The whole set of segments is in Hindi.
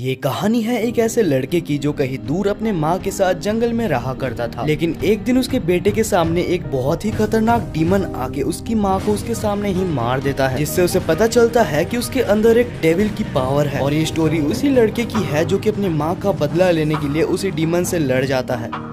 ये कहानी है एक ऐसे लड़के की जो कहीं दूर अपने माँ के साथ जंगल में रहा करता था। लेकिन एक दिन उसके बेटे के सामने एक बहुत ही खतरनाक डीमन आके उसकी माँ को उसके सामने ही मार देता है, जिससे उसे पता चलता है कि उसके अंदर एक डेविल की पावर है। और ये स्टोरी उसी लड़के की है जो कि अपनी माँ का बदला लेने के लिए उसी डीमन से लड़ जाता है।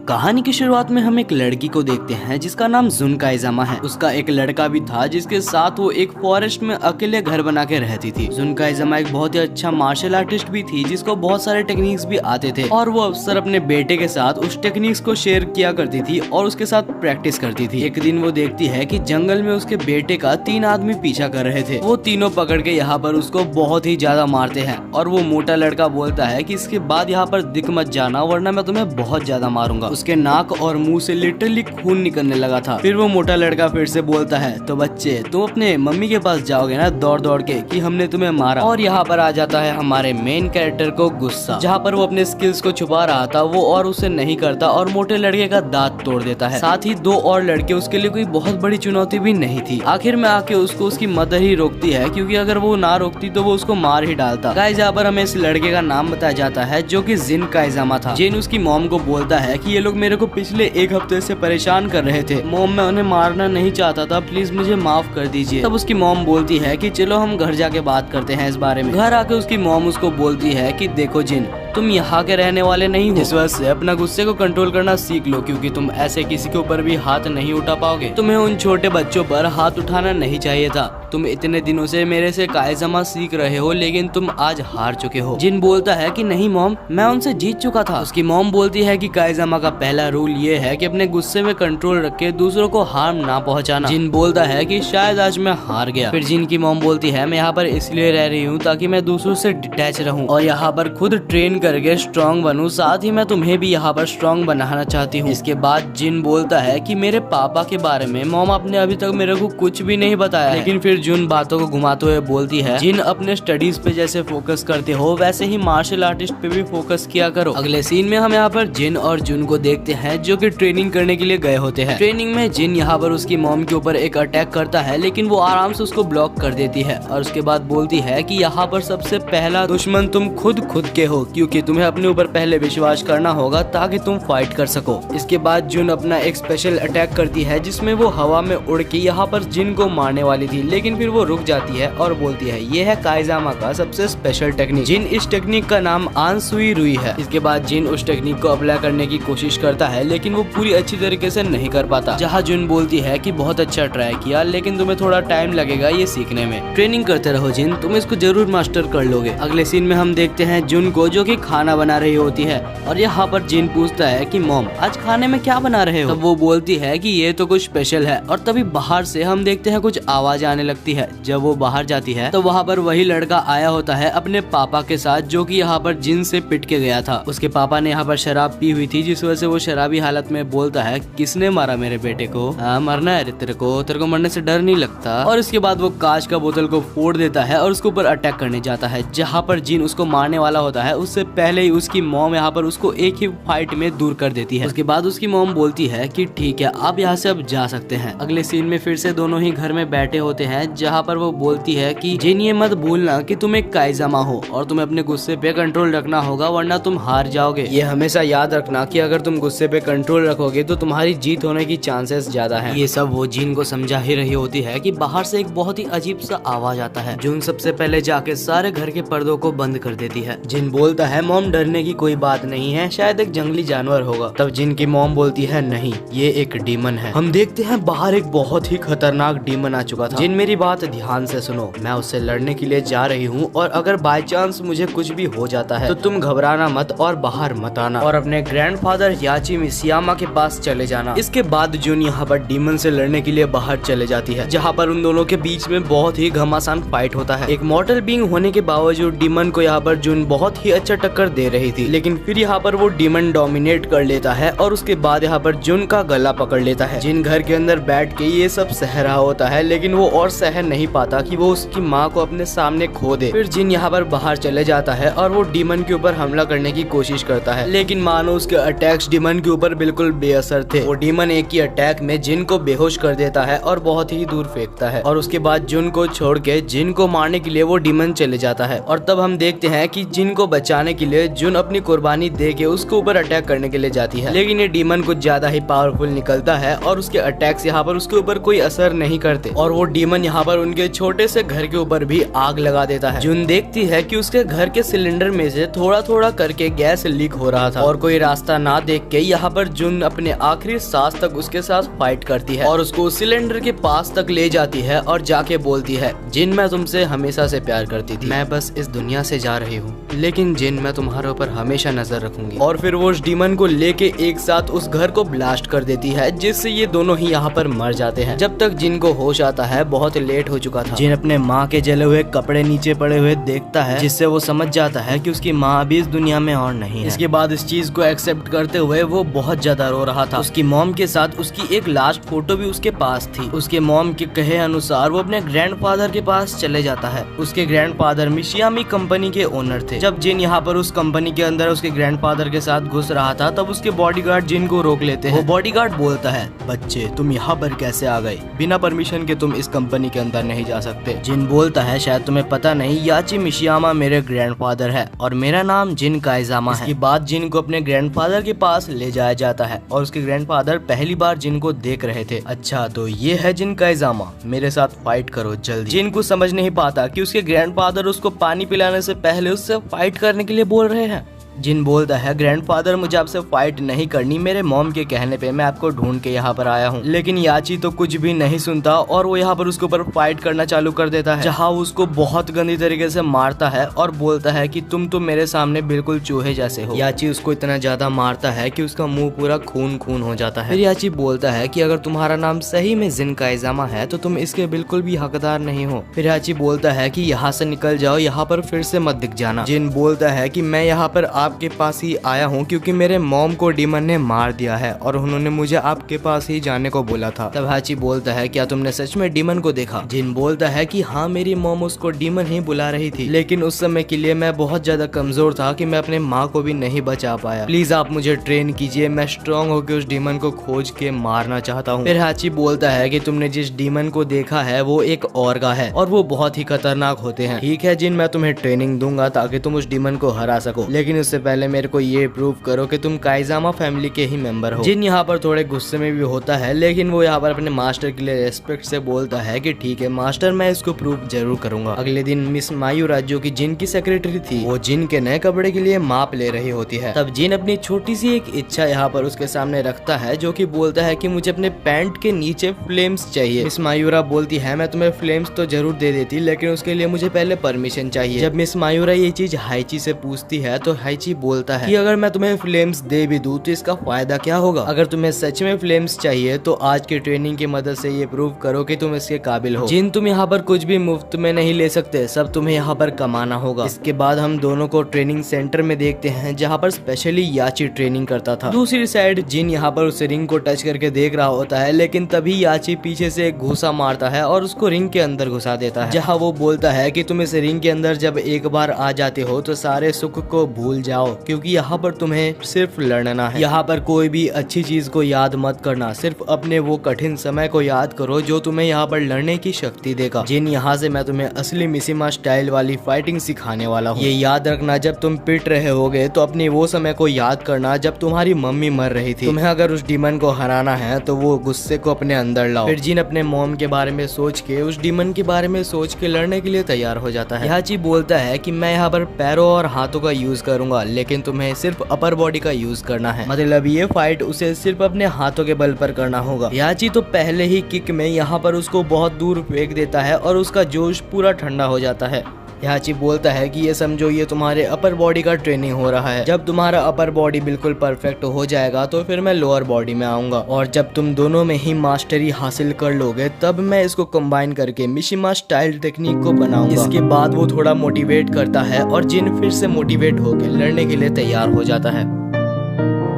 कहानी की शुरुआत में हम एक लड़की को देखते हैं जिसका नाम जुन काइजामा है। उसका एक लड़का भी था जिसके साथ वो एक फॉरेस्ट में अकेले घर बना के रहती थी। जुन काइजामा एक बहुत ही अच्छा मार्शल आर्टिस्ट भी थी जिसको बहुत सारे टेक्निक्स भी आते थे और वो अक्सर अपने बेटे के साथ उस टेक्निक्स को शेयर किया करती थी और उसके साथ प्रैक्टिस करती थी। एक दिन वो देखती है कि जंगल में उसके बेटे का 3 आदमी पीछा कर रहे थे। वो तीनों पकड़ के यहाँ पर उसको बहुत ही ज्यादा मारते हैं और वो मोटा लड़का बोलता है कि इसके बाद यहाँ पर दिख मत जाना वरना मैं तुम्हें बहुत ज्यादा मारूंगा। उसके नाक और मुंह से लिटरली खून निकलने लगा था। फिर वो मोटा लड़का फिर से बोलता है, तो बच्चे तुम अपने मम्मी के पास जाओगे ना दौड़ दौड़ के कि हमने तुम्हें मारा। और यहाँ पर आ जाता है हमारे मेन कैरेक्टर को गुस्सा। जहाँ पर वो अपने स्किल्स को छुपा रहा था वो और उसे नहीं करता और मोटे लड़के का दांत तोड़ देता है। साथ ही 2 और लड़के उसके लिए कोई बहुत बड़ी चुनौती भी नहीं थी। आखिर में आके उसको उसकी मदर ही रोकती है, क्योंकि अगर वो ना रोकती तो वो उसको मार ही डालता। गाइस यहाँ पर हमें इस लड़के का नाम बताया जाता है जो कि जिन काइजामा था। जिन उसकी मॉम को बोलता है कि ये लोग मेरे को पिछले 1 हफ्ते से परेशान कर रहे थे। मॉम मैं उन्हें मारना नहीं चाहता था, प्लीज मुझे माफ कर दीजिए। तब उसकी मॉम बोलती है कि चलो हम घर जाके बात करते हैं इस बारे में। घर आके उसकी मॉम उसको बोलती है कि देखो जिन, तुम यहाँ के रहने वाले नहीं हो, इस वजह से अपना गुस्से को कंट्रोल करना सीख लो, क्योंकि तुम ऐसे किसी के ऊपर भी हाथ नहीं उठा पाओगे। तुम्हें उन छोटे बच्चों पर हाथ उठाना नहीं चाहिए था। तुम इतने दिनों से मेरे से काइजामा सीख रहे हो लेकिन तुम आज हार चुके हो। जिन बोलता है कि नहीं मॉम, मैं उनसे जीत चुका था। उसकी मॉम बोलती है कि काइजामा का पहला रूल ये है कि अपने गुस्से में कंट्रोल रख के दूसरों को हार्म ना पहुंचाना। जिन बोलता है कि शायद आज मैं हार गया। फिर जिन की मॉम बोलती है मैं यहाँ पर इसलिए रह रही हूँ ताकि मैं दूसरों से डिटैच रहूँ और यहाँ पर खुद ट्रेन करके स्ट्रॉन्ग बनूं। साथ ही मैं तुम्हें भी यहाँ पर स्ट्रॉन्ग बनाना चाहती हूँ। इसके बाद जिन बोलता है कि मेरे पापा के बारे में मॉम आपने अभी तक मेरे को कुछ भी नहीं बताया। लेकिन फिर जुन बातों को घुमाते हुए बोलती है, जिन अपने स्टडीज पे जैसे फोकस करते हो वैसे ही मार्शल आर्टिस्ट पे भी फोकस किया करो। अगले सीन में हम यहाँ पर जिन और जुन को देखते हैं जो कि ट्रेनिंग करने के लिए गए होते हैं। ट्रेनिंग में जिन यहाँ पर उसकी मॉम के ऊपर एक अटैक करता है लेकिन वो आराम से उसको ब्लॉक कर देती है और उसके बाद बोलती है कि यहाँ पर सबसे पहला दुश्मन तुम खुद के हो, क्योंकि तुम्हें अपने ऊपर पहले विश्वास करना होगा ताकि तुम फाइट कर सको। इसके बाद जुन अपना एक स्पेशल अटैक करती है जिसमें वो हवा में उड़ के यहाँ पर जिन को मारने वाली थी, लेकिन फिर वो रुक जाती है और बोलती है ये है काइजामा का सबसे स्पेशल टेक्निक। जिन इस टेक्निक का नाम आंसुई रुई है। इसके बाद जिन उस टेक्निक को अप्लाई करने की कोशिश करता है लेकिन वो पूरी अच्छी तरीके से नहीं कर पाता। जहाँ जुन बोलती है कि बहुत अच्छा ट्राई किया लेकिन तुम्हें थोड़ा टाइम लगेगा ये सीखने में। ट्रेनिंग करते रहो जिन, तुम इसको जरूर मास्टर कर लोगे। अगले सीन में हम देखते हैं जुन को जो कि खाना बना रही होती है और यहाँ पर जिन पूछता है कि मॉम आज खाने में क्या बना रहे हो। तब वो बोलती है कि ये तो कुछ स्पेशल है। और तभी बाहर से हम देखते हैं कुछ आवाज आने लगती है। जब वो बाहर जाती है तो वहाँ पर वही लड़का आया होता है अपने पापा के साथ जो कि यहाँ पर जिन से पिट के गया था। उसके पापा ने यहाँ पर शराब पी हुई थी जिस वजह से वो शराबी हालत में बोलता है, किसने मारा मेरे बेटे को? मरना है तेरे को मरने से डर नहीं लगता। और इसके बाद वो कांच का बोतल को फोड़ देता है और उसके ऊपर अटैक करने जाता है। जहाँ पर जिन उसको मारने वाला होता है उससे पहले ही उसकी मॉम यहाँ पर उसको एक ही फाइट में दूर कर देती है। उसके बाद उसकी मॉम बोलती है कि ठीक है आप यहाँ से अब जा सकते हैं। अगले सीन में फिर से दोनों ही घर में बैठे होते हैं जहाँ पर वो बोलती है कि जिन ये मत भूलना कि तुम एक काइजामा हो और तुम्हें अपने गुस्से पे कंट्रोल रखना होगा वरना तुम हार जाओगे। ये हमेशा याद रखना कि अगर तुम गुस्से पे कंट्रोल रखोगे तो तुम्हारी जीत होने की चांसेस ज्यादा है। ये सब वो जिन को समझा ही रही होती है कि बाहर से एक बहुत ही अजीब सा आवाज आता है। जुन सबसे पहले जाके सारे घर के पर्दों को बंद कर देती है। जिन बोलता है मॉम डरने की कोई बात नहीं है, शायद एक जंगली जानवर होगा। तब जिन की मॉम बोलती है नहीं ये एक डीमन है। हम देखते हैं बाहर एक बहुत ही खतरनाक डीमन आ चुका था। जिन मेरी बात ध्यान से सुनो, मैं उससे लड़ने के लिए जा रही हूँ और अगर बाय चांस मुझे कुछ भी हो जाता है तो तुम घबराना मत और बाहर मत आना और अपने ग्रैंडफादर याची मिसियामा के पास चले जाना। इसके बाद जुन यहाँ पर डीमन से लड़ने के लिए बाहर चले जाती है जहाँ पर उन दोनों के बीच में बहुत ही घमासान फाइट होता है। एक मॉर्टल बीइंग होने के बावजूद डीमन को यहाँ पर जुन बहुत ही अच्छा टक्कर दे रही थी, लेकिन फिर यहाँ पर वो डीमन डोमिनेट कर लेता है और उसके बाद यहाँ पर जुन का गला पकड़ लेता है। जिन घर के अंदर बैठ के ये सब सह रहा होता है, लेकिन वो और सह नहीं पाता कि वो उसकी माँ को अपने सामने खो दे। फिर जिन यहाँ पर बाहर चले जाता है और वो डीमन के ऊपर हमला करने की कोशिश करता है, लेकिन मानो उसके अटैक्स डीमन के ऊपर बिल्कुल बेअसर थे। वो डीमन एक ही अटैक में जिन को बेहोश कर देता है और बहुत ही दूर फेंकता है, और उसके बाद जुन को छोड़ के जिन को मारने के लिए वो डीमन चले जाता है। और तब हम देखते हैं कि जिन को बचाने के लिए जुन अपनी कुर्बानी दे के उसके ऊपर अटैक करने के लिए जाती है, लेकिन ये डीमन कुछ ज्यादा ही पावरफुल निकलता है और उसके अटैक्स यहाँ पर उसके ऊपर कोई असर नहीं करते, और वो डीमन यहाँ पर उनके छोटे से घर के ऊपर भी आग लगा देता है। जुन देखती है कि उसके घर के सिलेंडर में से थोड़ा थोड़ा करके गैस लीक हो रहा था, और कोई रास्ता ना देख के यहाँ पर जुन अपने आखिरी सांस तक उसके साथ फाइट करती है और उसको सिलेंडर के पास तक ले जाती है और जाके बोलती है, जिन मैं तुमसे हमेशा से प्यार करती थी, मैं बस इस दुनिया से जा रही हूँ, लेकिन जिन मैं तुम्हारे ऊपर हमेशा नजर रखूंगी। और फिर वो उस डीमन को लेके एक साथ उस घर को ब्लास्ट कर देती है, जिससे ये दोनों ही यहाँ पर मर जाते हैं। जब तक जिन को होश आता है बहुत लेट हो चुका था। जिन अपने माँ के जले हुए कपड़े नीचे पड़े हुए देखता है, जिससे वो समझ जाता है कि उसकी माँ अभी इस दुनिया में और नहीं है। इसके बाद इस चीज को एक्सेप्ट करते हुए वो बहुत ज्यादा रो रहा था। उसकी मॉम के साथ उसकी एक लास्ट फोटो भी उसके पास थी। उसके मॉम के कहे अनुसार वो अपने ग्रैंडफादर के पास चले जाता है। उसके ग्रैंडफादर मिशियामी कंपनी के ओनर थे। जब जिन यहाँ पर उस कंपनी के अंदर उसके ग्रैंडफादर के साथ घुस रहा था, तब उसके बॉडीगार्ड जिन को रोक लेते हैं। वो बॉडीगार्ड बोलता है, बच्चे तुम यहाँ पर कैसे आ गए? बिना परमिशन के तुम इस कंपनी के अंदर नहीं जा सकते। जिन बोलता है, शायद तुम्हें पता नहीं, याची मिशियामा मेरे ग्रैंडफादर है और मेरा नाम जिन काइजामा है। इसके बाद जिन को अपने ग्रैंडफादर के पास ले जाया जाता है और उसके ग्रैंडफादर पहली बार जिन को देख रहे थे। अच्छा तो ये है जिन काइजामा, मेरे साथ फाइट करो जल्दी। जिन को समझ नहीं पाता कि उसके ग्रैंडफादर उसको पानी पिलाने से पहले उससे फाइट करने के लिए बोल रहे हैं। जिन बोलता है, ग्रैंडफादर मुझे आपसे फाइट नहीं करनी, मेरे मॉम के कहने पे मैं आपको ढूंढ के यहाँ पर आया हूँ। लेकिन याची तो कुछ भी नहीं सुनता और वो यहाँ पर उसके ऊपर फाइट करना चालू कर देता है, जहाँ वो उसको बहुत गंदी तरीके से मारता है और बोलता है कि तुम तो मेरे सामने बिल्कुल चूहे जैसे हो। याची उसको इतना ज्यादा मारता है कि उसका मुंह पूरा खून खून हो जाता है। फिर याची बोलता है कि अगर तुम्हारा नाम सही में जिन काइजामा है तो तुम इसके बिल्कुल भी हकदार नहीं हो। फिर याची बोलता है कि यहाँ से निकल जाओ, यहाँ पर फिर से मत दिख जाना। जिन बोलता है कि मैं यहाँ पर आपके पास ही आया हूँ क्योंकि मेरे मॉम को डीमन ने मार दिया है और उन्होंने मुझे आपके पास ही जाने को बोला था। तब हाची बोलता है, क्या तुमने सच में डीमन को देखा? जिन बोलता है कि हाँ, मेरी मॉम उसको डीमन ही बुला रही थी, लेकिन उस समय के लिए मैं बहुत ज्यादा कमजोर था कि मैं अपने माँ को भी नहीं बचा पाया। प्लीज आप मुझे ट्रेन कीजिए, मैं स्ट्रॉन्ग होकर उस डीमन को खोज के मारना चाहता हूँ। फिर हाची बोलता है कि तुमने जिस डीमन को देखा है वो एक औरगा है और वो बहुत ही खतरनाक होते हैं। ठीक है जिन, मैं तुम्हें ट्रेनिंग दूंगा ताकि तुम उस डीमन को हरा सको, लेकिन उससे पहले मेरे को ये प्रूव करो कि तुम काइजामा फैमिली के ही मेंबर हो। जिन यहाँ पर थोड़े गुस्से में भी होता है, लेकिन वो यहाँ पर अपने मास्टर के लिए रेस्पेक्ट से बोलता है कि ठीक है मास्टर, मैं इसको प्रूव जरूर करूंगा। अगले दिन मिस मायूरा जो कि जिन की सेक्रेटरी थी, वो जिन के नए कपड़े के लिए माप ले रही होती है। तब जिन अपनी छोटी सी एक इच्छा यहाँ पर उसके सामने रखता है, जो कि बोलता है कि मुझे अपने पैंट के नीचे फ्लेम्स चाहिए। मिस मायूरा बोलती है, मैं तुम्हें फ्लेम्स तो जरूर दे देती, लेकिन उसके लिए मुझे पहले परमिशन चाहिए। जब मिस मायूरा ये चीज हाइची से पूछती है तो हाइची बोलता है कि अगर मैं तुम्हें फ्लेम्स दे भी दूं तो इसका फायदा क्या होगा? अगर तुम्हें सच में फ्लेम्स चाहिए तो आज की ट्रेनिंग की मदद से ये प्रूव करो कि तुम इसके काबिल हो। जिन, तुम यहाँ पर कुछ भी मुफ्त में नहीं ले सकते, सब तुम्हें यहाँ पर कमाना होगा। इसके बाद हम दोनों को ट्रेनिंग सेंटर में देखते हैं, जहाँ पर स्पेशली याची ट्रेनिंग करता था। दूसरी साइड जिन यहाँ पर उस रिंग को टच करके देख रहा होता है, लेकिन तभी याची पीछे से एक घुसा मारता है और उसको रिंग के अंदर घुसा देता है, जहाँ वो बोलता है कि तुम इस रिंग के अंदर जब एक बार आ जाते हो तो सारे सुख को भूल जाओ, क्योंकि यहाँ पर तुम्हें सिर्फ लड़ना है। यहाँ पर कोई भी अच्छी चीज को याद मत करना, सिर्फ अपने वो कठिन समय को याद करो जो तुम्हें यहाँ पर लड़ने की शक्ति देगा। जिन, यहाँ से मैं तुम्हें असली मिसिमा स्टाइल वाली फाइटिंग सिखाने वाला हूँ। ये याद रखना, जब तुम पिट रहे होगे तो अपने वो समय को याद करना जब तुम्हारी मम्मी मर रही थी। तुम्हें अगर उस डीमन को हराना है तो वो गुस्से को अपने अंदर लाओ। फिर जिन अपने मॉम के बारे में सोच के, उस डीमन के बारे में सोच के लड़ने के लिए तैयार हो जाता है। याची बोलता है कि मैं यहाँ पर पैरों और हाथों का यूज करूंगा, लेकिन तुम्हें सिर्फ अपर बॉडी का यूज करना है। मतलब ये फाइट उसे सिर्फ अपने हाथों के बल पर करना होगा। याची तो पहले ही किक में यहाँ पर उसको बहुत दूर फेंक देता है और उसका जोश पूरा ठंडा हो जाता है। याची बोलता है कि ये समझो ये तुम्हारे अपर बॉडी का ट्रेनिंग हो रहा है। जब तुम्हारा अपर बॉडी बिल्कुल परफेक्ट हो जाएगा तो फिर मैं लोअर बॉडी में आऊंगा, और जब तुम दोनों में ही मास्टरी हासिल कर लोगे तब मैं इसको कंबाइन करके मिशिमा स्टाइल टेक्निक को बनाऊंगा। इसके बाद वो थोड़ा मोटिवेट करता है और जिन फिर से मोटिवेट होकर लड़ने के लिए तैयार हो जाता है।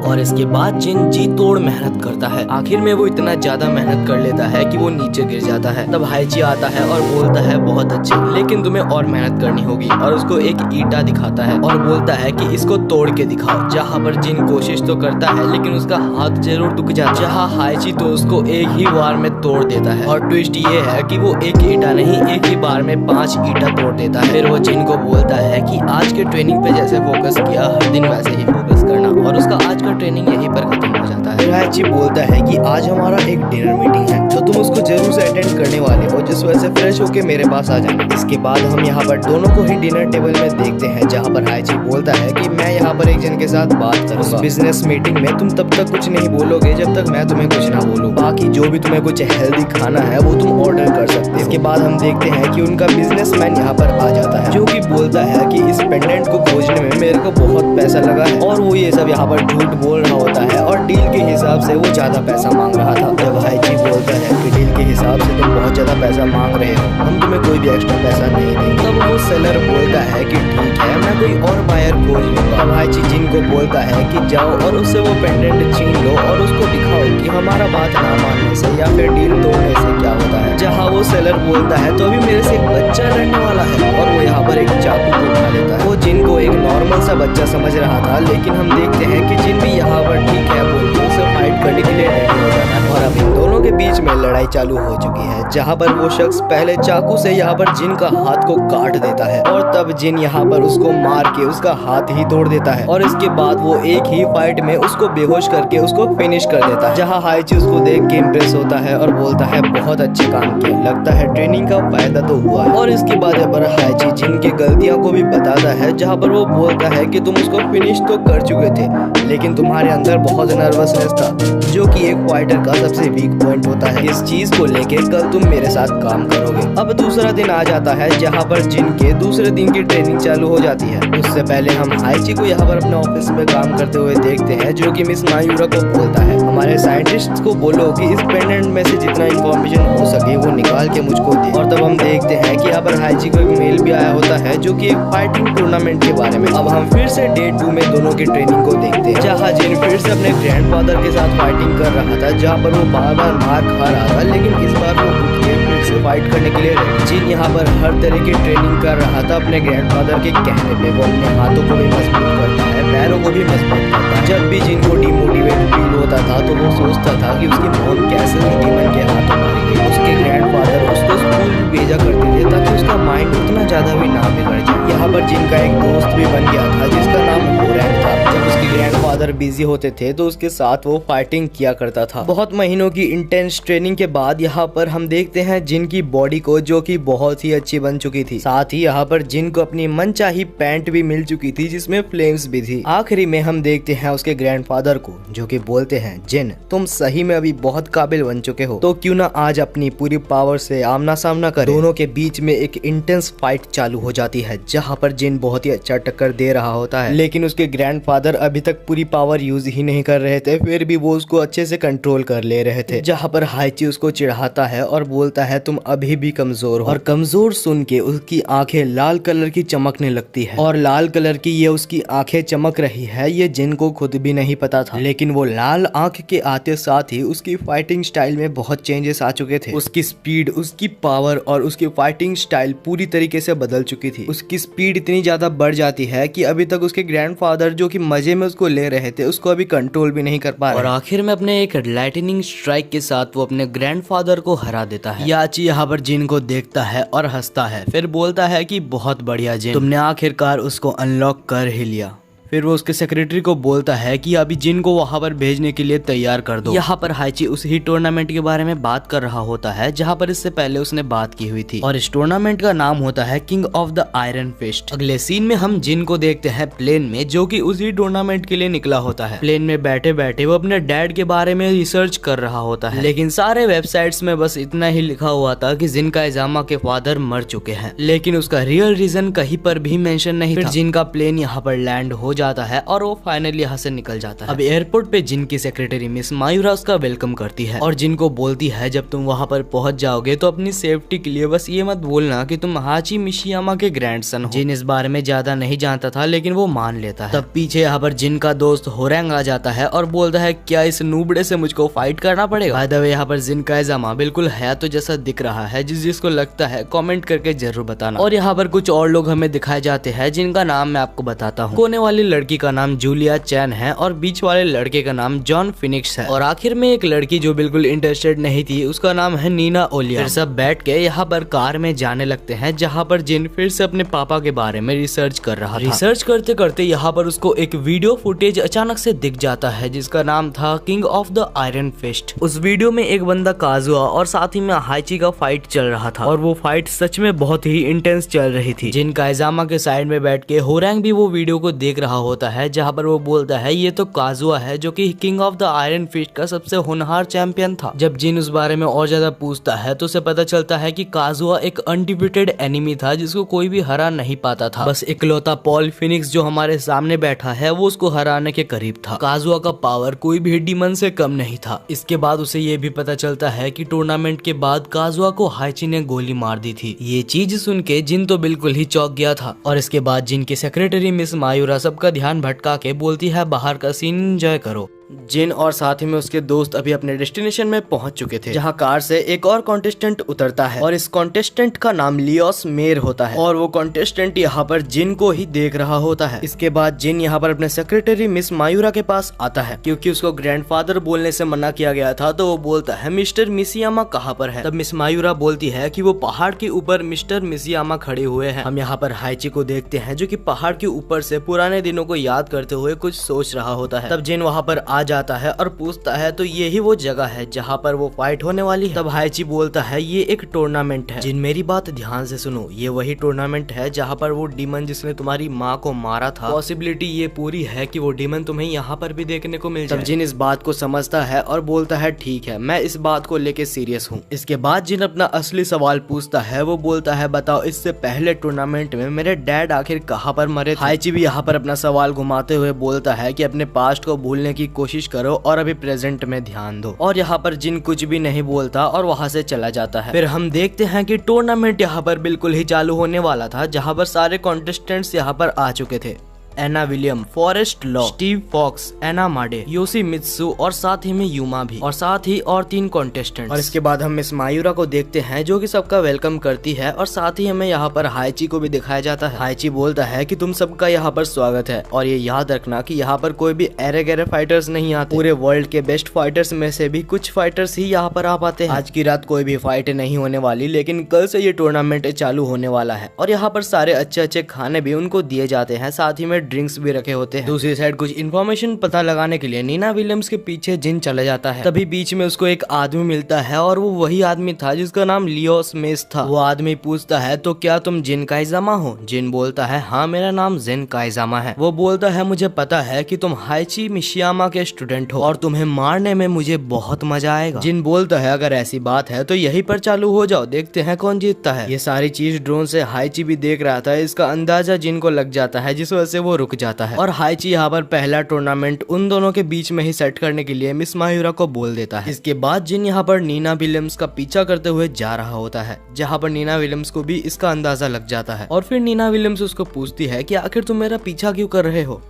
और इसके बाद जिन जी तोड़ मेहनत करता है। आखिर में वो इतना ज्यादा मेहनत कर लेता है कि वो नीचे गिर जाता है। तब हाइची आता है और बोलता है बहुत अच्छे, लेकिन तुम्हें और मेहनत करनी होगी, और उसको एक ईटा दिखाता है और बोलता है कि इसको तोड़ के दिखाओ। जहाँ पर जिन कोशिश तो करता है लेकिन उसका हाथ जरूर टूट जाता है। जहाँ हाइची तो उसको एक ही बार में तोड़ देता है, और ट्विस्ट ये है कि वो एक ईटा नहीं, एक ही बार में 5 ईटा तोड़ देता है। फिर वो जिन को बोलता है कि आज के ट्रेनिंग पे जैसे फोकस किया हर दिन वैसे ही फोकस करना, और उसका आज का ट्रेनिंग यहीं पर खत्म हो जाता है। हाइची बोलता है कि आज हमारा एक डिनर मीटिंग है तो तुम उसको जरूर से अटेंड करने वाले हो, जिस वजह से फ्रेश होके मेरे पास आ जाना। इसके बाद हम यहाँ पर दोनों को ही डिनर टेबल में देखते हैं, जहाँ पर हाइची बोलता है कि मैं यहाँ पर एक जन के साथ बात करूंगा। बिजनेस मीटिंग में तुम तब तक कुछ नहीं बोलोगे जब तक मैं तुम्हें कुछ ना बोलूं। बाकी जो भी तुम्हें कुछ हेल्दी खाना है वो तुम ऑर्डर कर सकते हो। इसके बाद हम देखते हैं कि उनका बिजनेसमैन यहाँ पर आ जाता है, जो कि बोलता है कि इस पेंडेंट को खोजने में मेरे को बहुत पैसा लगा है, और वो ये सब यहाँ पर झूठ बोल रहा होता है, और डील के हिसाब से वो ज्यादा पैसा मांग रहा था। जब हाइची बोलता है कि डील के हिसाब से तुम बहुत ज्यादा पैसा मांग रहे हो, हम तुम्हें कोई भी एक्स्ट्रा पैसा नहीं देंगे। तब वो सेलर बोलता है कि ठीक है, मैं कोई और बायर खोज लूंगा। तब हाइची जिन को बोलता है कि जाओ और उससे वो पेंडेंट छीन लो और उसको दिखाओ कि हमारा बात ना मानने से या फिर डील तोड़ने से क्या होता है। जहाँ वो सेलर बोलता है तो अभी मेरे से एक बच्चा लड़ने वाला है, और वो यहाँ पर एक चाकू को उठा लेता है। वो जिन को एक नॉर्मल सा बच्चा समझ रहा था, लेकिन हम देखते हैं कि जिन भी यहाँ पर ठीक है बोल के उसे फाइट करने के लिए रेडी हो जाता है, और अब इन दोनों के बीच में लड़ाई चालू हो चुकी है, जहाँ पर वो शख्स पहले चाकू से यहाँ पर जिन का हाथ को काट देता है, और तब जिन यहाँ पर उसको मार के उसका हाथ ही तोड़ देता है, और इसके बाद वो एक ही फाइट में उसको बेहोश करके उसको फिनिश कर देता है। जहाँ हाइची उसको देख के इम्प्रेस होता है और बोलता है बहुत अच्छे काम किए, लगता है ट्रेनिंग का फायदा तो हुआ है। और इसके बाद पर हाइची जिन की गलतियों को भी बताता है, जहाँ पर वो बोलता है कि तुम उसको फिनिश तो कर चुके थे, लेकिन तुम्हारे अंदर बहुत नर्वसनेस था, जो कि एक फाइटर का सबसे वीक पॉइंट होता है। इस चीज को लेके कल तुम मेरे साथ काम करोगे। अब दूसरा दिन आ जाता है, जहाँ पर जिन के दूसरे दिन की ट्रेनिंग चालू हो जाती है। उससे पहले हम हाइची को यहाँ पर अपने ऑफिस में काम करते हुए देखते हैं, जो कि मिस मायूरा को बोलता है हमारे साइंटिस्ट को बोलो कि इस पेंडेंट में से जितना इन्फॉर्मेशन हो सके वो निकाल के मुझको दे। और तब हम देखते हैं कि यहाँ पर हाइची को एक मेल भी आया होता है, जो कि एक फाइटिंग टूर्नामेंट के बारे में। अब हम फिर से डे 2 में दोनों की ट्रेनिंग को देखते हैं, जहाँ जिन फिर से अपने ग्रैंडफादर के साथ फाइटिंग कर रहा था, जहाँ पर वो बार बार मार खा रहा था, लेकिन इस बार वो उठ के फिर से फाइट करने के लिए रेडी। जिन यहाँ पर हर तरह की ट्रेनिंग कर रहा था अपने ग्रैंडफादर के कहने पे। वो अपने हाथों को भी मजबूत करता है, पैरों को भी मजबूत करता है। जब भी जिन को डिमोटिवेट फील होता था तो वो सोचता था कि उसकी मॉम कैसे उस डीमन के हाथों मारी गई। उसके ग्रैंडफादर उसको स्कूल भेजा करते थे ताकि उसका माइंड उतना ज्यादा भी ना बिगड़ जाए। यहाँ पर जिन का एक दोस्त भी बन गया था जिसका नाम होरैंग था। जब उसके ग्रैंडफादर बिजी होते थे तो उसके साथ वो फाइटिंग किया करता था। बहुत महीनों की इंटेंस ट्रेनिंग के बाद यहाँ पर हम देखते हैं जिन की बॉडी को, जो कि बहुत ही अच्छी बन चुकी थी। साथ ही यहाँ पर जिन को अपनी मनचाही पैंट भी मिल चुकी थी जिसमें फ्लेम्स भी थी। आखिरी में हम देखते हैं उसके ग्रैंडफादर को, जो कि बोलते हैं जिन तुम सही में अभी बहुत काबिल बन चुके हो, तो क्यों ना आज अपनी पूरी पावर से आमना सामना करें। दोनों के बीच में एक इंटेंस फाइट चालू हो जाती है, जहाँ पर जिन बहुत ही अच्छा टक्कर दे रहा होता है, लेकिन उसके ग्रैंडफादर अभी तक पूरी पावर यूज ही नहीं कर रहे थे, फिर भी वो उसको अच्छे से कंट्रोल कर ले रहे थे। जहाँ पर हाइची उसको चिढ़ाता है और बोलता है तुम अभी भी कमजोर हो, और कमजोर सुन के उसकी आंखें लाल कलर की चमकने लगती है, और लाल कलर की ये उसकी आंखें चमक रही है ये जिन को खुद भी नहीं पता था। लेकिन वो लाल आंख के आते साथ ही उसकी फाइटिंग स्टाइल में बहुत चेंजेस आ चुके थे। उसकी स्पीड, उसकी पावर और उसकी फाइटिंग स्टाइल पूरी तरीके से बदल चुकी थी। उसकी स्पीड इतनी ज्यादा बढ़ जाती है कि अभी तक उसके ग्रैंडफादर जो कि मजे में उसको ले रहे थे उसको अभी कंट्रोल भी नहीं कर पा रहे। और आखिर में अपने एक लाइटनिंग स्ट्राइक के साथ वो अपने ग्रैंडफादर को हरा देता है। याची यहाँ पर जिन को देखता है और हंसता है, फिर बोलता है कि बहुत बढ़िया जिन, तुमने आखिरकार उसको अनलॉक कर ही लिया। फिर वो उसके सेक्रेटरी को बोलता है कि अभी जिन को वहां पर भेजने के लिए तैयार कर दो। यहाँ पर हाइची उसी टूर्नामेंट के बारे में बात कर रहा होता है जहाँ पर इससे पहले उसने बात की हुई थी, और इस टूर्नामेंट का नाम होता है king of the iron fist. अगले सीन में हम जिन को देखते हैं प्लेन में, जो कि उसी टूर्नामेंट के लिए निकला होता है। प्लेन में बैठे बैठे वो अपने डैड के बारे में रिसर्च कर रहा होता है, लेकिन सारे वेबसाइट्स में बस इतना ही लिखा हुआ था कि जिन काइजामा के फादर मर चुके हैं, लेकिन उसका रियल रीजन कहीं पर भी मेंशन नहीं था। जिन का प्लेन यहाँ पर लैंड हो जाता है और वो फाइनली यहाँ से निकल जाता है। अब एयरपोर्ट पे जिन की सेक्रेटरी मिस मायूरा उसका वेलकम करती है और जिन को बोलती है जब तुम वहाँ पर पहुंच जाओगे तो अपनी सेफ्टी के लिए बस ये मत बोलना कि तुम हाची मिशियामा के ग्रैंडसन हो। जिन इस बारे में ज्यादा नहीं जानता था, लेकिन वो मान लेता है। तब पीछे यहाँ पर जिन का दोस्त होरैंग आ जाता है और बोलता है क्या इस नूबड़े से मुझको फाइट करना पड़ेगा। बाय द वे यहाँ पर जिन काइजामा बिल्कुल हयातो जैसा दिख रहा है, जिसको लगता है कमेंट करके जरूर बताना। और यहाँ पर कुछ और लोग हमें दिखाए जाते हैं जिनका नाम मैं आपको बताता हूँ। कोने वाली लड़की का नाम जूलिया चैन है और बीच वाले लड़के का नाम जॉन फिनिक्स है, और आखिर में एक लड़की जो बिल्कुल इंटरेस्टेड नहीं थी, उसका नाम है नीना ओलिया। फिर सब बैठ के यहाँ पर कार में जाने लगते हैं, जहाँ पर जिन फिर से अपने पापा के बारे में रिसर्च कर रहा था। रिसर्च करते करते यहाँ पर उसको एक वीडियो फुटेज अचानक से दिख जाता है जिसका नाम था king of the iron fist. उस वीडियो में एक बंदा काजुआ और साथ ही में हाइची का फाइट चल रहा था, और वो फाइट सच में बहुत ही इंटेंस चल रही थी। जिन काइजामा के साइड में बैठ के होरैंग भी वो वीडियो को देख रहा होता है, जहाँ पर वो बोलता है ये तो काजुआ है जो कि king of the iron fist का सबसे होनहार चैंपियन था। जब जिन उस बारे में और ज्यादा पूछता है तो उसे पता चलता है कि काजुआ एक अनडिफिटेड एनिमी था जिसको कोई भी हरा नहीं पाता था। बस इकलौता पॉल फिनिक्स जो हमारे सामने बैठा है वो उसको हराने के करीब था। काजुआ का पावर कोई भी डीमन से कम नहीं था। इसके बाद उसे ये भी पता चलता है कि टूर्नामेंट के बाद काजुआ को हाइची ने गोली मार दी थी। ये चीज सुन के जिन तो बिल्कुल ही चौंक गया था, और इसके बाद जिन की सेक्रेटरी मिस मायूरा सबका ध्यान भटका के बोलती है बाहर का सीन एंजॉय करो। जिन और साथ ही में उसके दोस्त अभी अपने डेस्टिनेशन में पहुंच चुके थे, जहां कार से एक और कॉन्टेस्टेंट उतरता है और इस कॉन्टेस्टेंट का नाम लियोस मेर होता है, और वो कॉन्टेस्टेंट यहाँ पर जिन को ही देख रहा होता है। इसके बाद जिन यहाँ पर अपने सेक्रेटरी मिस मायूरा के पास आता है, क्योंकि उसको ग्रैंडफादर बोलने से मना किया गया था, तो वो बोलता है मिस्टर मिसियामा कहाँ पर है। तब मिस मायूरा बोलती है कि वो पहाड़ के ऊपर मिस्टर मिसियामा खड़े हुए हैं। हम यहाँ पर हाइची को देखते हैं जो कि पहाड़ के ऊपर से पुराने दिनों को याद करते हुए कुछ सोच रहा होता है। तब जिन वहाँ पर जाता है और पूछता है तो यही वो जगह है जहाँ पर वो फाइट होने वाली है। तब हाइची बोलता है ये एक टूर्नामेंट है। जिन मेरी बात ध्यान से सुनो, ये वही टूर्नामेंट है जहाँ पर वो डीमन जिसने तुम्हारी माँ को मारा था, पॉसिबिलिटी ये पूरी है कि वो डीमन तुम्हें यहाँ पर भी देखने को मिल जाए। तब जिन इस बात को समझता है और बोलता है ठीक है, मैं इस बात को लेके सीरियस हूँ। इसके बाद जिन अपना असली सवाल पूछता है, वो बोलता है बताओ इससे पहले टूर्नामेंट में मेरे डैड आखिर कहाँ पर मरे थे। हाइची भी यहाँ पर अपना सवाल घुमाते हुए बोलता है कि अपने पास्ट को भूलने की कोशिश करो और अभी प्रेजेंट में ध्यान दो। और यहाँ पर जिन कुछ भी नहीं बोलता और वहाँ से चला जाता है। फिर हम देखते हैं कि टूर्नामेंट यहाँ पर बिल्कुल ही चालू होने वाला था, जहाँ पर सारे कॉन्टेस्टेंट्स यहाँ पर आ चुके थे। Anna William, Forrest Law, Steve Fox, Anna माडे, योशी मित्सु और साथ ही में यूमा भी, और साथ ही और 3 कॉन्टेस्टेंट्स। और इसके बाद हम मिस मायूरा को देखते हैं जो कि सबका वेलकम करती है, और साथ ही हमें यहाँ पर हाइची को भी दिखाया जाता है। हाइची बोलता है कि तुम सबका यहाँ पर स्वागत है, और ये याद रखना कि यहाँ पर कोई भी एरे गहरे फाइटर्स नहीं आते। पूरे वर्ल्ड के बेस्ट फाइटर्स में से भी कुछ फाइटर्स ही यहाँ पर आ पाते हैं। आज की रात कोई भी फाइट नहीं होने वाली, लेकिन कल से ये टूर्नामेंट चालू होने वाला है, और यहाँ पर सारे अच्छे अच्छे खाने भी उनको दिए जाते हैं, साथ ही में ड्रिंक्स भी रखे होते हैं। दूसरी साइड कुछ इन्फॉर्मेशन पता लगाने के लिए नीना विलियम्स के पीछे जिन चला जाता है। तभी बीच में उसको एक आदमी मिलता है, और वो वही आदमी था जिसका नाम लियोस मेस था। वो आदमी पूछता है तो क्या तुम जिन काइजामा हो। जिन बोलता है हाँ मेरा नाम जिन काइजामा है। वो बोलता है मुझे पता है कि तुम हाइची मिशियामा के स्टूडेंट हो और तुम्हें मारने में मुझे बहुत मजा आएगा। जिन बोलता है अगर ऐसी बात है तो यहीं पर चालू हो जाओ, देखते हैं कौन जीतता है। ये सारी चीज ड्रोन से हाइची भी देख रहा था, इसका अंदाजा जिन को लग जाता है, जिस वजह से वो रुक जाता है। और हाइची यहाँ पर पहला टूर्नामेंट उन दोनों के बीच में ही सेट करने के लिए मिस मायूरा को बोल देता है। इसके बाद जिन यहाँ पर नीना विलियम्स का पीछा करते हुए जा रहा होता है, जहाँ पर नीना विलियम्स को भी इसका अंदाजा लग जाता है। और फिर नीना विलियम्स उसको पूछती है कि आखिर तुम मेरा पीछा क्यों कर रहे हो।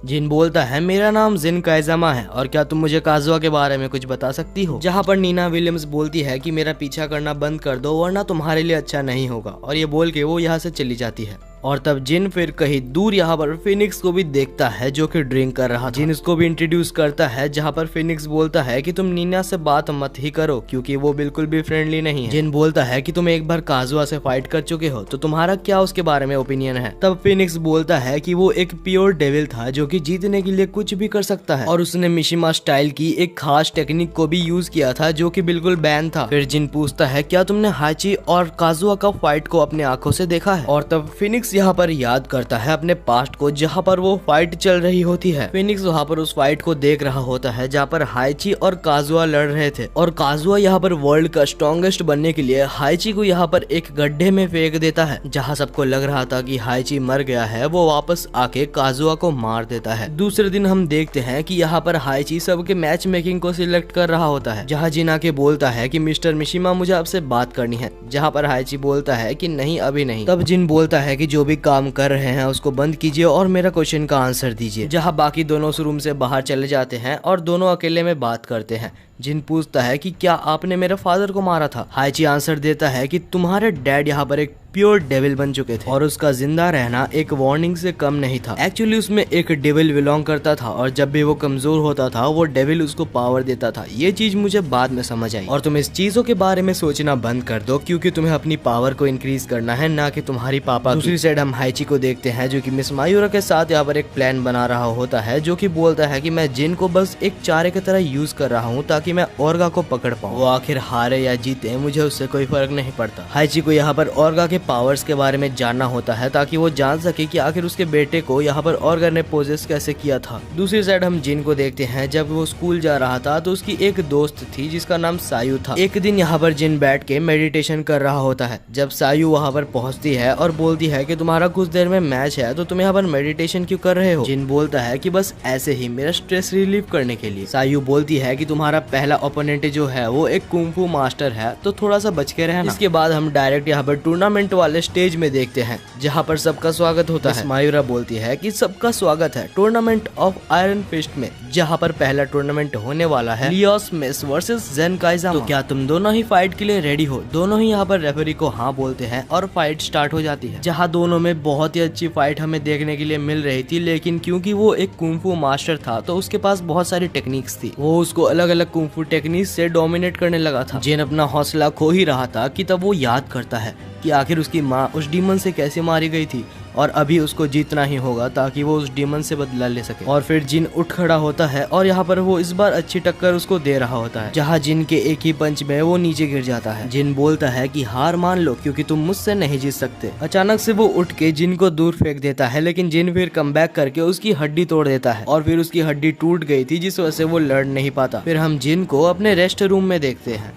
जिन बोलता है मेरा नाम जिन काइजामा है, और क्या तुम मुझे काजुआ के बारे में कुछ बता सकती हो। जहाँ पर नीना विलियम्स बोलती है कि मेरा पीछा करना बंद कर दो वरना तुम्हारे लिए अच्छा नहीं होगा, और ये बोल के वो यहाँ से चली जाती है। और तब जिन फिर कहीं दूर यहाँ पर फिनिक्स को भी देखता है जो कि ड्रिंक कर रहा था। जिन उसको भी इंट्रोड्यूस करता है, जहाँ पर फिनिक्स बोलता है कि तुम नीना से बात मत ही करो क्योंकि वो बिल्कुल भी फ्रेंडली नहीं है। जिन बोलता है कि तुम एक बार काजुआ से फाइट कर चुके हो तो तुम्हारा क्या उसके बारे में ओपिनियन है। तब फिनिक्स बोलता है कि वो एक प्योर डेविल था जो कि जीतने के लिए कुछ भी कर सकता है और उसने मिशिमा स्टाइल की एक खास टेक्निक को भी यूज किया था जो कि बिल्कुल बैन था। फिर जिन पूछता है क्या तुमने हाइची और काजुआ का फाइट को अपने आंखों से देखा है, और तब फिनिक्स यहाँ पर याद करता है अपने पास्ट को जहाँ पर वो फाइट चल रही होती है। फिनिक्स वहाँ पर उस फाइट को देख रहा होता है जहाँ पर हाइची और काजुआ लड़ रहे थे और काजुआ यहाँ पर वर्ल्ड का स्ट्रॉन्गेस्ट बनने के लिए हाइची को यहाँ पर एक गड्ढे में फेंक देता है। जहाँ सबको लग रहा था कि हाइची मर गया है, वो वापस आके काजुआ को मार देता है। दूसरे दिन हम देखते हैं कि यहाँ पर हाइची सबके मैच मेकिंग को सिलेक्ट कर रहा होता है, जहाँ जिन आके बोलता है कि मिस्टर मिशिमा मुझे आपसे बात करनी है, जहाँ पर हाइची बोलता है कि नहीं अभी नहीं। तब जिन बोलता है कि जो भी काम कर रहे हैं उसको बंद कीजिए और मेरा क्वेश्चन का आंसर दीजिए। जहाँ बाकी दोनों उस रूम से बाहर चले जाते हैं और दोनों अकेले में बात करते हैं। जिन पूछता है कि क्या आपने मेरे फादर को मारा था। हाइची आंसर देता है कि तुम्हारे डैड यहाँ पर एक प्योर डेविल बन चुके थे और उसका जिंदा रहना एक वार्निंग से कम नहीं था। एक्चुअली उसमें एक डेविल बिलोंग करता था और जब भी वो कमजोर होता था वो डेविल उसको पावर देता था। ये चीज मुझे बाद में समझ आई और तुम इस चीजों के बारे में सोचना बंद कर दो क्योंकि तुम्हें अपनी पावर को इंक्रीज करना है, ना कि तुम्हारी पापा। दूसरी साइड हम हाइची को देखते हैं जो कि मिस मायूरा के साथ यहाँ पर एक प्लान बना रहा होता है, जो कि बोलता है कि मैं जिन को बस एक चारे की तरह यूज कर रहा हूँ ताकि मैं ओर्गा को पकड़ पाऊँ। वो आखिर हारे या जीते मुझे उससे कोई फर्क नहीं पड़ता। हाइची को यहाँ पर ओर्गा के पावर्स के बारे में जानना होता है ताकि वो जान सके कि आखिर उसके बेटे को यहाँ पर ओर्गा ने पोजेस कैसे किया था। दूसरी साइड हम जिन को देखते हैं जब वो स्कूल जा रहा था तो उसकी एक दोस्त थी जिसका नाम सायू था। एक दिन यहाँ पर जिन बैठ के मेडिटेशन कर रहा होता है। जब सायू वहाँ पर पहुँचती है और बोलती है कि तुम्हारा कुछ देर में मैच है तो तुम यहाँ पर मेडिटेशन क्यों कर रहे हो। जिन बोलता है कि बस ऐसे ही मेरा स्ट्रेस रिलीव करने के लिए। सायू बोलती है कि तुम्हारा पहला ओपोनेंट जो है वो एक कुंफू मास्टर है तो थोड़ा सा बच के रहना। इसके बाद हम डायरेक्ट यहाँ पर टूर्नामेंट वाले स्टेज में देखते हैं जहाँ पर सबका स्वागत होता है। मायूरा बोलती है कि सबका स्वागत है टूर्नामेंट ऑफ आयरन फिस्ट में, जहाँ पर पहला टूर्नामेंट होने वाला है लियोस मेस वर्सेस जेन काइजामा। तो क्या तुम दोनों ही फाइट के लिए रेडी हो। दोनों ही यहाँ पर रेफरी को हाँ बोलते हैं और फाइट स्टार्ट हो जाती है, जहाँ दोनों में बहुत ही अच्छी फाइट हमें देखने के लिए मिल रही थी। लेकिन क्योंकि वो एक कुंफू मास्टर था तो उसके पास बहुत सारी टेक्निक्स थी, वो उसको अलग अलग कुंफू टेक्निक्स से डोमिनेट करने लगा था। जेन अपना हौसला खो ही रहा था कि तब वो याद करता है कि आखिर उसकी माँ उस डीमन से कैसे मारी गई थी और अभी उसको जीतना ही होगा ताकि वो उस डीमन से बदला ले सके। और फिर जिन उठ खड़ा होता है और यहाँ पर वो इस बार अच्छी टक्कर उसको दे रहा होता है, जहाँ जिन के एक ही पंच में वो नीचे गिर जाता है। जिन बोलता है कि हार मान लो क्योंकि तुम मुझसे नहीं जीत सकते। अचानक से वो उठ के जिन को दूर फेंक देता है, लेकिन जिन फिर कम बैक करके उसकी हड्डी तोड़ देता है और फिर उसकी हड्डी टूट गई थी जिस वजह से वो लड़ नहीं पाता। फिर हम जिन को अपने रेस्ट रूम में देखते हैं।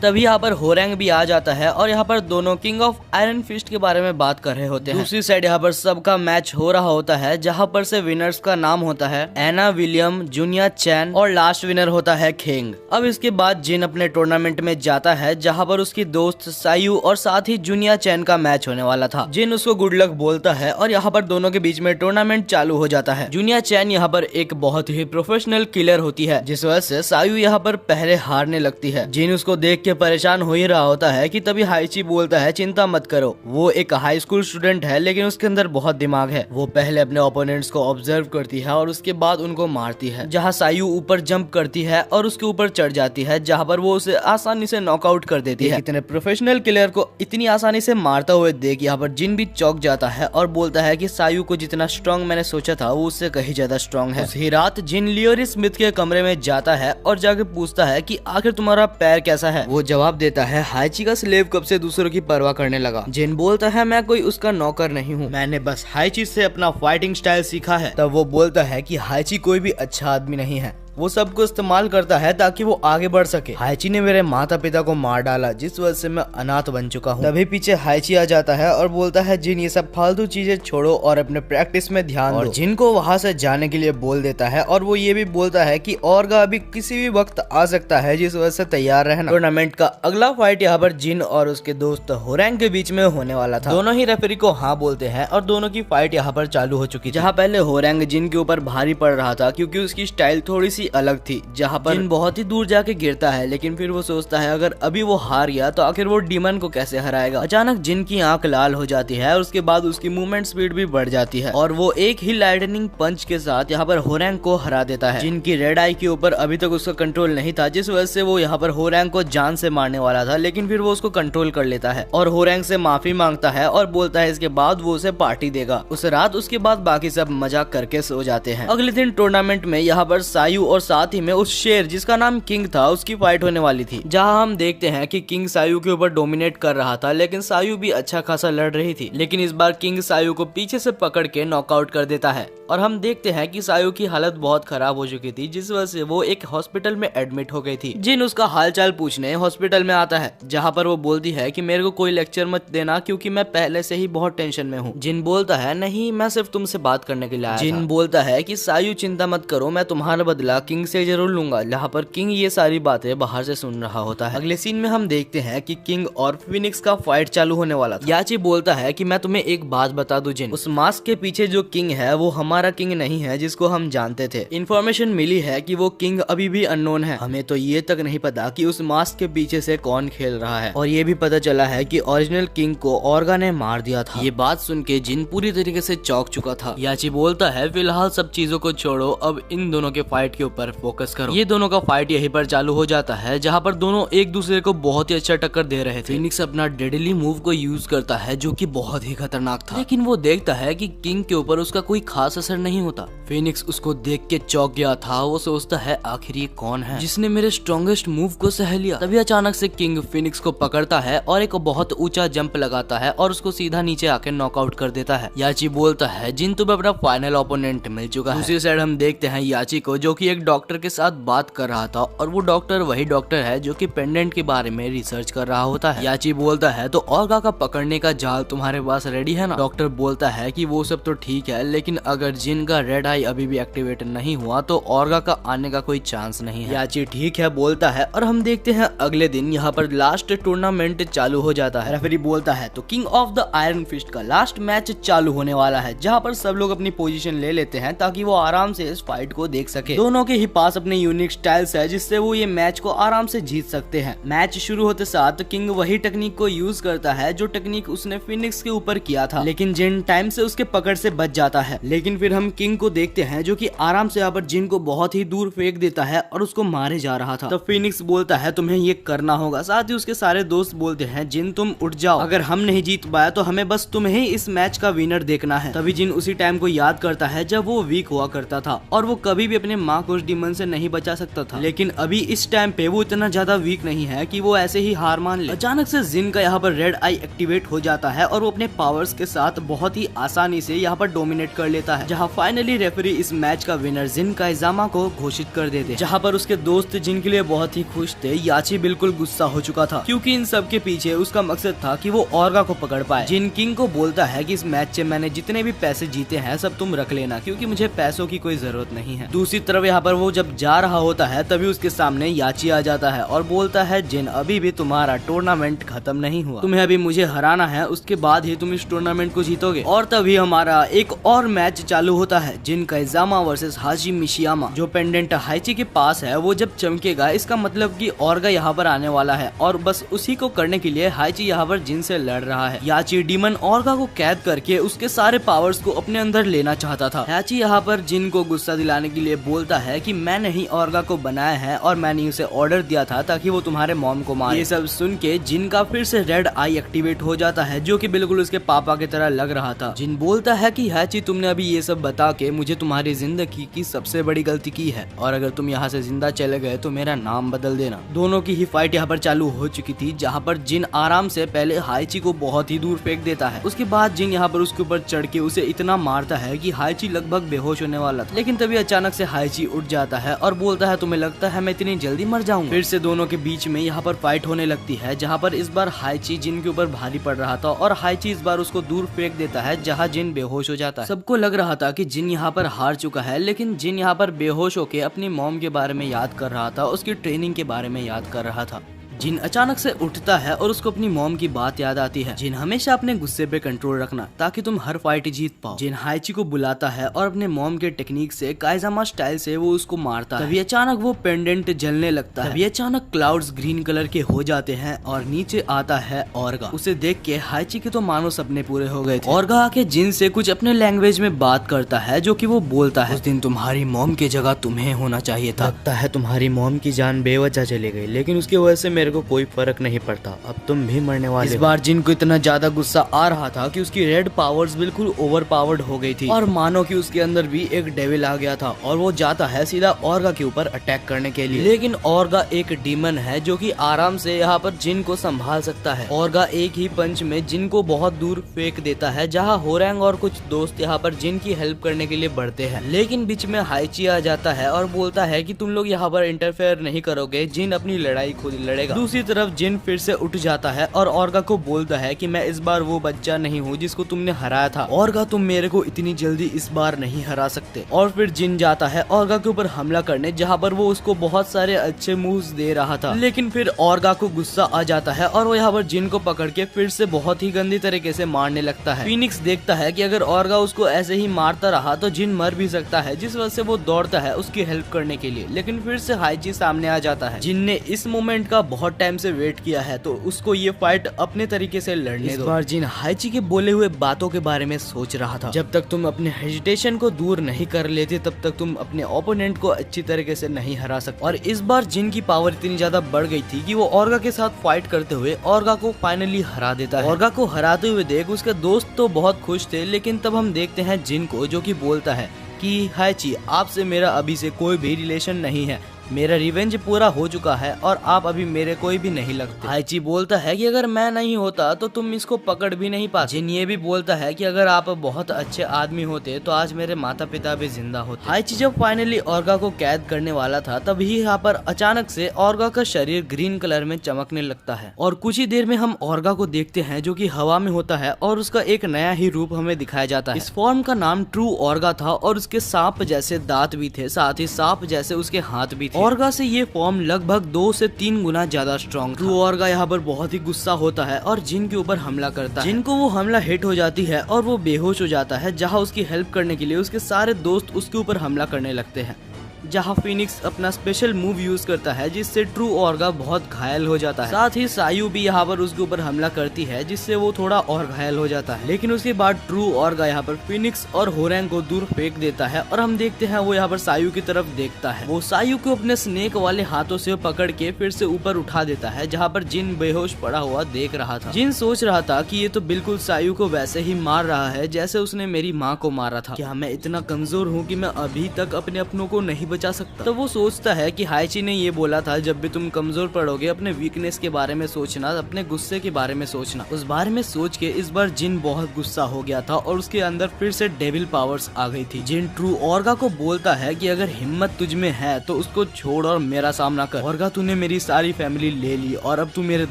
तभी यहाँ पर होरैंग भी आ जाता है और यहाँ पर दोनों किंग ऑफ आयरन फिस्ट के बारे में बात कर रहे होते हैं। दूसरी साइड यहाँ पर सबका मैच हो रहा होता है, जहाँ पर से विनर्स का नाम होता है एना विलियम, जूनिया चैन और लास्ट विनर होता है खेंग। अब इसके बाद जिन अपने टूर्नामेंट में जाता है जहाँ पर उसकी दोस्त सायू और साथ ही जूनिया चैन का मैच होने वाला था। जिन उसको गुड लक बोलता है और यहाँ पर दोनों के बीच में टूर्नामेंट चालू हो जाता है। जूनिया चैन यहाँ पर एक बहुत ही प्रोफेशनल किलर होती है, जिस वजह से सायू यहाँ पर पहले हारने लगती है। जिन उसको देख परेशान हो ही रहा होता है कि तभी हाइची बोलता है चिंता मत करो, वो एक हाई स्कूल स्टूडेंट है लेकिन उसके अंदर बहुत दिमाग है। वो पहले अपने ओपोनेंट्स को ऑब्जर्व करती है और उसके बाद उनको मारती है, जहाँ सायू ऊपर जंप करती है और उसके ऊपर चढ़ जाती है, जहाँ पर वो उसे आसानी से नॉकआउट कर देती है। इतने प्रोफेशनल किलर को इतनी आसानी से मारता हुए देख यहाँ पर जिन भी चौंक जाता है और बोलता है कि सायू को जितना स्ट्रॉन्ग मैंने सोचा था वो उससे कहीं ज्यादा स्ट्रॉन्ग है। उसी रात जिन लियोरी स्मिथ के कमरे में जाता है और जाके पूछता है कि आखिर तुम्हारा पैर कैसा है। वो जवाब देता है हाइची का स्लेव कब से दूसरों की परवाह करने लगा। जिन बोलता है मैं कोई उसका नौकर नहीं हूँ, मैंने बस हाइची से अपना फाइटिंग स्टाइल सीखा है। तब वो बोलता है कि हाइची कोई भी अच्छा आदमी नहीं है, वो सबको इस्तेमाल करता है ताकि वो आगे बढ़ सके। हाइची ने मेरे माता पिता को मार डाला जिस वजह से मैं अनाथ बन चुका हूँ। तभी पीछे हाइची आ जाता है और बोलता है जिन ये सब फालतू चीजें छोड़ो और अपने प्रैक्टिस में ध्यान दो। जिन को वहाँ से जाने के लिए बोल देता है और वो ये भी बोलता है कि ओर्गा अभी किसी भी वक्त आ सकता है, जिस वजह से तैयार रहना। टूर्नामेंट का अगला फाइट यहाँ पर जिन और उसके दोस्त होरैंग के बीच में होने वाला था। दोनों ही रेफरी को हाँ बोलते हैं और दोनों की फाइट यहाँ पर चालू हो चुकी है, जहाँ पहले होरैंग जिन के ऊपर भारी पड़ रहा था क्योंकि उसकी स्टाइल थोड़ी सी सी अलग थी, जहाँ पर जिन बहुत ही दूर जाके गिरता है, लेकिन फिर वो सोचता है अगर अभी वो हार गया तो आखिर वो डीमन को कैसे हराएगा। अचानक जिन की आंख लाल हो जाती है और उसके बाद उसकी मूवमेंट स्पीड भी बढ़ जाती है और वो एक ही लाइटनिंग पंच के साथ यहाँ पर होरैंग को हरा देता है। जिनकी रेड आई के ऊपर अभी तक उसका कंट्रोल नहीं था, जिस वजह से वो यहाँ पर होरैंग को जान से मारने वाला था, लेकिन फिर वो उसको कंट्रोल कर लेता है और होरैंग से माफी मांगता है और बोलता है इसके बाद वो उसे पार्टी देगा। उस रात उसके बाद बाकी सब मजाक करके सो जाते हैं। अगले दिन टूर्नामेंट में यहाँ पर सायू और साथ ही में उस शेर जिसका नाम किंग था उसकी फाइट होने वाली थी, जहाँ हम देखते हैं कि किंग सायू के ऊपर डोमिनेट कर रहा था, लेकिन सायू भी अच्छा खासा लड़ रही थी। लेकिन इस बार किंग सायू को पीछे से पकड़ के नॉकआउट कर देता है और हम देखते हैं कि सायू की हालत बहुत खराब हो चुकी थी, जिस वजह से वो एक हॉस्पिटल में एडमिट हो गई थी। जिन उसका हालचाल पूछने हॉस्पिटल में आता है, जहाँ पर वो बोलती है कि मेरे को कोई लेक्चर मत देना क्योंकि मैं पहले से ही बहुत टेंशन में हूँ। जिन बोलता है नहीं, मैं सिर्फ तुमसे बात करने के लिए आया था। जिन बोलता है कि सायू चिंता मत करो, मैं तुम्हारा बदला किंग से जरूर लूंगा। जहाँ पर किंग ये सारी बातें बाहर से सुन रहा होता है। अगले सीन में हम देखते हैं कि किंग और फिनिक्स का फाइट चालू होने वाला था। याची बोलता है कि मैं तुम्हें एक बात बता दूं जिन, उस मास्क के पीछे जो किंग है वो हमारा किंग नहीं है जिसको हम जानते थे। इन्फॉर्मेशन मिली है कि वो किंग अभी भी अननोन है। हमें तो ये तक नहीं पता कि उस मास्क के पीछे से कौन खेल रहा है, और ये भी पता चला है कि ओरिजिनल किंग को ऑर्गा ने मार दिया था। ये बात सुन के जिन पूरी तरीके से चौंक चुका था। याची बोलता है फिलहाल सब चीजों को छोड़ो, अब इन दोनों के फाइट के ऊपर फोकस करो। ये दोनों का फाइट यहीं पर चालू हो जाता है, जहाँ पर दोनों एक दूसरे को बहुत ही अच्छा टक्कर दे रहे थे। फिनिक्स अपना डेडली मूव को यूज करता है जो कि बहुत ही खतरनाक था, लेकिन वो देखता है कि किंग के ऊपर उसका कोई खास असर नहीं होता। फिनिक्स उसको देख के चौंक गया था। वो सोचता है आखिर ये कौन है जिसने मेरे स्ट्रॉन्गेस्ट मूव को सह लिया। तभी अचानक से किंग फिनिक्स को पकड़ता है और एक बहुत ऊंचा जंप लगाता है और उसको सीधा नीचे आके नॉकआउट कर देता है। याची बोलता है जिन तुम्हें अपना फाइनल ओपोनेंट मिल चुका है। दूसरी साइड हम देखते हैं याची को, जो कि एक डॉक्टर के साथ बात कर रहा था, और वो डॉक्टर वही डॉक्टर है जो कि पेंडेंट के बारे में रिसर्च कर रहा होता है। याची बोलता है तो ऑर्गा का पकड़ने का जाल तुम्हारे पास रेडी है ना? डॉक्टर बोलता है कि वो सब तो ठीक है, लेकिन अगर जिन का रेड आई अभी भी एक्टिवेट नहीं हुआ तो ऑर्गा का आने का कोई चांस नहीं है। याची ठीक है बोलता है और हम देखते हैं अगले दिन यहाँ पर लास्ट टूर्नामेंट चालू हो जाता है। रेफरी बोलता है तो king of the iron fist का लास्ट मैच चालू होने वाला है, जहाँ पर सब लोग अपनी पोजीशन ले लेते हैं ताकि वो आराम से इस फाइट को देख सके। दोनों के ही पास अपने यूनिक स्टाइल्स है जिससे वो ये मैच को आराम से जीत सकते हैं। मैच शुरू होते साथ किंग वही टेक्निक को यूज करता है जो टेक्निक उसने फिनिक्स के ऊपर किया था, लेकिन जिन टाइम से उसके पकड़ से बच जाता है। लेकिन फिर हम किंग को देखते हैं जो कि आराम से यहाँ पर जिन को बहुत ही दूर फेंक देता है और उसको मारे जा रहा था। तो फिनिक्स बोलता है तुम्हें ये करना होगा। साथ ही उसके सारे दोस्त बोलते हैं जिन तुम उठ जाओ, अगर हम नहीं जीत पाया तो हमें बस तुम्हें ही इस मैच का विनर देखना है। तभी जिन उसी टाइम को याद करता है जब वो वीक हुआ करता था और वो कभी भी अपने माँ को उस डीमन से नहीं बचा सकता था, लेकिन अभी इस टाइम पे वो इतना ज्यादा वीक नहीं है कि वो ऐसे ही हार मान ले। अचानक से जिन का यहाँ पर रेड आई एक्टिवेट हो जाता है और वो अपने पावर्स के साथ बहुत ही आसानी से यहाँ पर डोमिनेट कर लेता है, जहाँ फाइनली रेफरी इस मैच का विनर जिन काइजामा को घोषित कर देते। जहाँ पर उसके दोस्त जिनके लिए बहुत ही खुश थे। याची बिल्कुल गुस्सा हो चुका था क्योंकि इन सब के पीछे उसका मकसद था कि वो ऑर्गा को पकड़ पाए। जिन किंग को बोलता है कि इस मैच से मैंने जितने भी पैसे जीते हैं सब तुम रख लेना, क्योंकि मुझे पैसों की कोई जरूरत नहीं है। दूसरी तरफ यहाँ पर वो जब जा रहा होता है तभी उसके सामने याची आ जाता है और बोलता है जिन अभी भी तुम्हारा टूर्नामेंट खत्म नहीं हुआ, तुम्हें अभी मुझे हराना है, उसके बाद ही तुम इस टूर्नामेंट को जीतोगे। और तभी हमारा एक और मैच चालू होता है, जिन काइजामा वर्सेस हाजी मिशियामा। जो पेंडेंट हाइची के पास है वो जब चमकेगा इसका मतलब कि ऑर्गा यहाँ पर आने वाला है, और बस उसी को करने के लिए हाइची यहाँ पर जिन से लड़ रहा है। याची डीमन ऑर्गा को कैद करके उसके सारे पावर्स को अपने अंदर लेना चाहता था। याची यहाँ पर जिन को गुस्सा दिलाने के लिए बोलता है कि मैंने ही ऑर्गा को बनाया है और मैंने उसे ऑर्डर दिया था ताकि वो तुम्हारे मॉम को मारे। ये सब सुन के जिन का फिर से रेड आई एक्टिवेट हो जाता है जो कि बिल्कुल उसके पापा की तरह लग रहा था। जिन बोलता है कि याची तुमने अभी ये सब बता के मुझे तुम्हारी जिंदगी की सबसे बड़ी गलती की है, और अगर तुम यहाँ से जिंदा चले गए तो मेरा नाम बदल देना। दोनों की ही फाइट यहाँ पर चालू हो चुकी थी, जहाँ पर जिन आराम से पहले हाइची को बहुत ही दूर फेंक देता है। उसके बाद जिन यहाँ पर उसके ऊपर चढ़ के उसे इतना मारता है कि हाइची लगभग बेहोश होने वाला था, लेकिन तभी अचानक से हाइची उठ जाता है और बोलता है तुम्हें लगता है मैं इतनी जल्दी मर जाऊंगा। फिर से दोनों के बीच में यहाँ पर फाइट होने लगती है, जहाँ पर इस बार हाइची जिन के ऊपर भारी पड़ रहा था और हाइची इस बार उसको दूर फेंक देता है, जहाँ जिन बेहोश हो जाता है। सबको लग रहा था कि जिन यहाँ पर हार चुका है, लेकिन जिन यहाँ पर बेहोश होके अपनी मॉम के बारे में याद कर रहा था, उसकी ट्रेनिंग के बारे में याद कर रहा था। जिन अचानक से उठता है और उसको अपनी मॉम की बात याद आती है। जिन हमेशा अपने गुस्से पे कंट्रोल रखना ताकि तुम हर फाइट जीत पाओ। जिन हाइची को बुलाता है और अपने मॉम के टेक्निक से काइजामा स्टाइल से वो उसको मारता है। तभी अचानक वो पेंडेंट जलने लगता है। तभी अचानक क्लाउड्स ग्रीन कलर के हो जाते हैं और नीचे आता है ऑर्गा। उसे देख के हाइची के तो मानो सपने पूरे हो गए थे। ऑर्गा आके जिन से कुछ अपने लैंग्वेज में बात करता है, जो कि वो बोलता है, उस दिन तुम्हारी मॉम की जगह तुम्हें होना चाहिए था। लगता है तुम्हारी मॉम की जान बेवजह चली गई, लेकिन उसकी वजह से मेरे को कोई फर्क नहीं पड़ता। अब तुम भी मरने वाले। इस बार जिन को इतना ज्यादा गुस्सा आ रहा था कि उसकी रेड पावर्स बिल्कुल ओवर पावर्ड हो गई थी और मानो कि उसके अंदर भी एक डेविल आ गया था और वो जाता है सीधा ऑर्गा के ऊपर अटैक करने के लिए। लेकिन ऑर्गा एक डीमन है जो कि आराम से यहाँ पर जिन को संभाल सकता है। ऑर्गा एक ही पंच में जिन को बहुत दूर फेंक देता है, जहाँ होरैंग और कुछ दोस्त यहाँ पर जिन की हेल्प करने के लिए बढ़ते हैं। लेकिन बीच में हाइची आ जाता है और बोलता है कि तुम लोग यहाँ पर इंटरफेयर नहीं करोगे, जिन अपनी लड़ाई खुद लड़ेगा। दूसरी तरफ जिन फिर से उठ जाता है और ऑर्गा को बोलता है कि मैं इस बार वो बच्चा नहीं हूँ जिसको तुमने हराया था। ऑर्गा, तुम मेरे को इतनी जल्दी इस बार नहीं हरा सकते। और फिर जिन जाता है ऑर्गा के ऊपर हमला करने, जहाँ पर वो उसको बहुत सारे अच्छे मूव्स दे रहा था। लेकिन फिर ऑर्गा को गुस्सा आ जाता है और वो यहाँ पर जिन को पकड़ के फिर से बहुत ही गंदी तरीके से मारने लगता है। फीनिक्स देखता है कि अगर ऑर्गा उसको ऐसे ही मारता रहा तो जिन मर भी सकता है, जिस वजह से वो दौड़ता है उसकी हेल्प करने के लिए। लेकिन फिर से हाइची सामने आ जाता है। जिन ने इस मोमेंट का बहुत टाइम से वेट किया है, तो उसको ये फाइट अपने तरीके से लड़ने दो। इस बार जिन हाइची के बोले हुए बातों के बारे में सोच रहा था। जब तक तुम अपने हेजिटेशन को दूर नहीं कर लेते, तब तक तुम अपने ओपोनेंट को अच्छी तरीके से नहीं हरा सकते। और इस बार जिन की पावर इतनी ज्यादा बढ़ गई थी कि वो ऑर्गा के साथ फाइट करते हुए ऑर्गा को फाइनली हरा देता है। ऑर्गा को हराते हुए देख उसके दोस्त तो बहुत खुश थे, लेकिन तब हम देखते हैं जिन को, जो कि बोलता है कि हाइची, आपसे मेरा अभी से कोई भी रिलेशन नहीं है, मेरा रिवेंज पूरा हो चुका है और आप अभी मेरे कोई भी नहीं लगते। हाइची बोलता है कि अगर मैं नहीं होता तो तुम इसको पकड़ भी नहीं पाते। जिन ये भी बोलता है कि अगर आप बहुत अच्छे आदमी होते तो आज मेरे माता पिता भी जिंदा होते। हाइची जब फाइनली ऑर्गा को कैद करने वाला था, तभी यहाँ पर अचानक से ऑर्गा का शरीर ग्रीन कलर में चमकने लगता है और कुछ ही देर में हम ऑर्गा को देखते हैं, जो कि हवा में होता है और उसका एक नया ही रूप हमें दिखाया जाता है। इस फॉर्म का नाम ट्रू ऑर्गा था और उसके सांप जैसे दांत भी थे, साथ ही सांप जैसे उसके हाथ भी थे। ऑर्गा से ये फॉर्म लगभग 2 से 3 गुना ज्यादा स्ट्रॉन्ग। ट्रू ऑर्गा यहाँ पर बहुत ही गुस्सा होता है और जिन के ऊपर हमला करता है। जिन को वो हमला हिट हो जाती है और वो बेहोश हो जाता है, जहाँ उसकी हेल्प करने के लिए उसके सारे दोस्त उसके ऊपर हमला करने लगते हैं, जहाँ फिनिक्स अपना स्पेशल मूव यूज करता है जिससे ट्रू ऑर्गा बहुत घायल हो जाता है। साथ ही सायू भी यहाँ पर उसके ऊपर हमला करती है, जिससे वो थोड़ा और घायल हो जाता है। लेकिन उसके बाद ट्रू ऑर्गा यहाँ पर फिनिक्स और होरैंग को दूर फेंक देता है और हम देखते हैं वो यहाँ पर सायू की तरफ देखता है। वो सायू को अपने स्नेक वाले हाथों से पकड़ के फिर से ऊपर उठा देता है, जहाँ पर जिन बेहोश पड़ा हुआ देख रहा था। जिन सोच रहा था कि ये तो बिल्कुल सायू को वैसे ही मार रहा है जैसे उसने मेरी माँ को मारा था। क्या मैं इतना कमजोर हूँ कि मैं अभी तक अपने अपनों को नहीं बचा सकता? तो वो सोचता है कि हाइची ने ये बोला था, जब भी तुम कमजोर पड़ोगे अपने वीकनेस के बारे में सोचना, अपने गुस्से के बारे में सोचना। उस बारे में सोच के इस बार जिन बहुत गुस्सा हो गया था और उसके अंदर फिर से डेविल पावर्स आ गई थी। जिन ट्रू ऑर्गा को बोलता है कि अगर हिम्मत तुझ में है तो उसको छोड़ और मेरा सामना कर। ऑर्गा, तूने मेरी सारी फैमिली ले ली और अब तू मेरे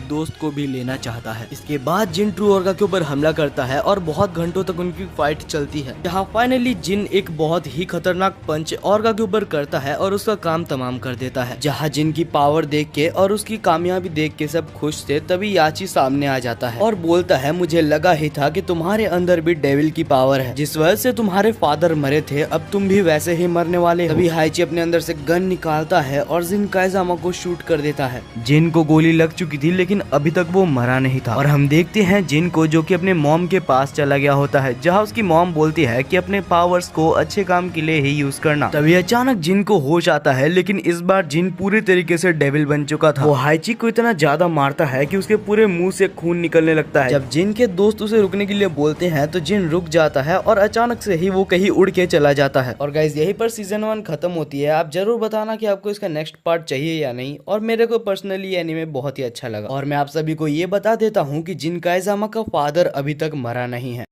दोस्त को भी लेना चाहता है। इसके बाद जिन ट्रू ऑर्गा के ऊपर हमला करता है और बहुत घंटों तक उनकी फाइट चलती है, जहाँ फाइनली जिन एक बहुत ही खतरनाक पंच ऑर्गा के ऊपर करता है और उसका काम तमाम कर देता है। जहाँ जिन की पावर देख के और उसकी कामयाबी देख के सब खुश थे, तभी याची सामने आ जाता है और बोलता है, मुझे लगा ही था कि तुम्हारे अंदर भी डेविल की पावर है, जिस वजह से तुम्हारे फादर मरे थे, अब तुम भी वैसे ही मरने वाले हो। तभी हाइची अपने अंदर से गन निकालता है और जिन काइजामा को शूट कर देता है। जिन को गोली लग चुकी थी, लेकिन अभी तक वो मरा नहीं था और हम देखते हैं जिन को, जो कि अपने मॉम के पास चला गया होता है, जहाँ उसकी मॉम बोलती है कि अपने पावर्स को अच्छे काम के लिए ही यूज करना। तभी अचानक जिन को होश आता है, लेकिन इस बार जिन पूरी तरीके से डेविल बन चुका था। वो हाइची को इतना ज्यादा मारता है कि उसके पूरे मुंह से खून निकलने लगता है। जब जिन के दोस्त उसे रुकने के लिए बोलते हैं तो जिन रुक जाता है और अचानक से ही वो कहीं उड़ के चला जाता है। और गाइज, यहीं पर सीजन 1 खत्म होती है। आप जरूर बताना कि आपको इसका नेक्स्ट पार्ट चाहिए या नहीं। और मेरे को पर्सनली एनीमे बहुत ही अच्छा लगा। और मैं आप सभी को ये बता देता हूँ कि जिन काइजामा का फादर अभी तक मरा नहीं है।